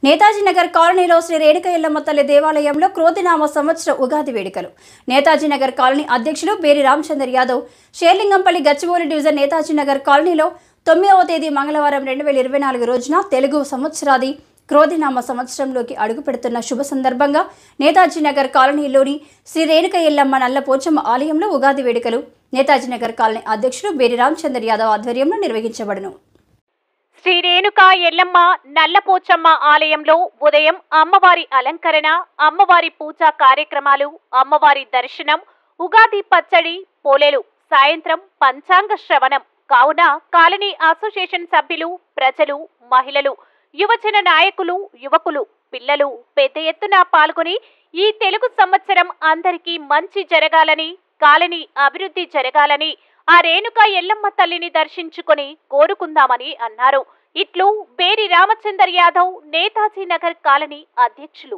నేతాజీ నగర్ కాలనీలో శ్రీ రేణుక ఎల్లమ్మ తల్లి దేవాలయంలో క్రోధినామ సంవత్సర ఉగాది వేడుకలు. నేతాజీ నగర్ కాలనీ అధ్యక్షులు బేరి రామచందర్ యాదవ్ షేర్లింగంపల్లి గచ్చిబౌలి డివిజన్ నేతాజీ నగర్ కాలనీలో 9వ తేదీ మంగళవారం 2024 రోజున తెలుగు సంవత్సరాది క్రోధినామ సంవత్సరంలోకి అడుగుపెడుతున్న శుభ సందర్భంగా నేతాజీ నగర్ కాలనీలోని శ్రీ రేణుక ఎల్లమ్మ నల్లపోచమ్మ ఆలయంలో ఉగాది వేడుకలు నేతాజీ నగర్ కాలనీ అధ్యక్షులు బేరి రామచందర్ యాదవ్ ఆధ్వర్యంలో నిర్వహించబడును. శ్రీ రేణుక ఎల్లమ్మ నల్లపోచమ్మ ఆలయంలో ఉదయం అమ్మవారి అలంకరణ, అమ్మవారి పూజా కార్యక్రమాలు, అమ్మవారి దర్శనం, ఉగాది పచ్చడి, పోలేలు, సాయంత్రం పంచాంగ శ్రవణం. కావున కాలనీ అసోసియేషన్ సభ్యులు, ప్రజలు, మహిళలు, యువజన నాయకులు, యువకులు, పిల్లలు పెద్ద ఎత్తున పాల్గొని ఈ తెలుగు సంవత్సరం అందరికీ మంచి జరగాలని, కాలనీ అభివృద్ధి జరగాలని, ఆ రేణుక ఎల్లమ్మ తల్లిని దర్శించుకొని కోరుకుందామని అన్నారు. ఇట్లు బేరి రామచందర్ యాదవ్, నేతాజీ నగర్ కాలనీ అధ్యక్షులు.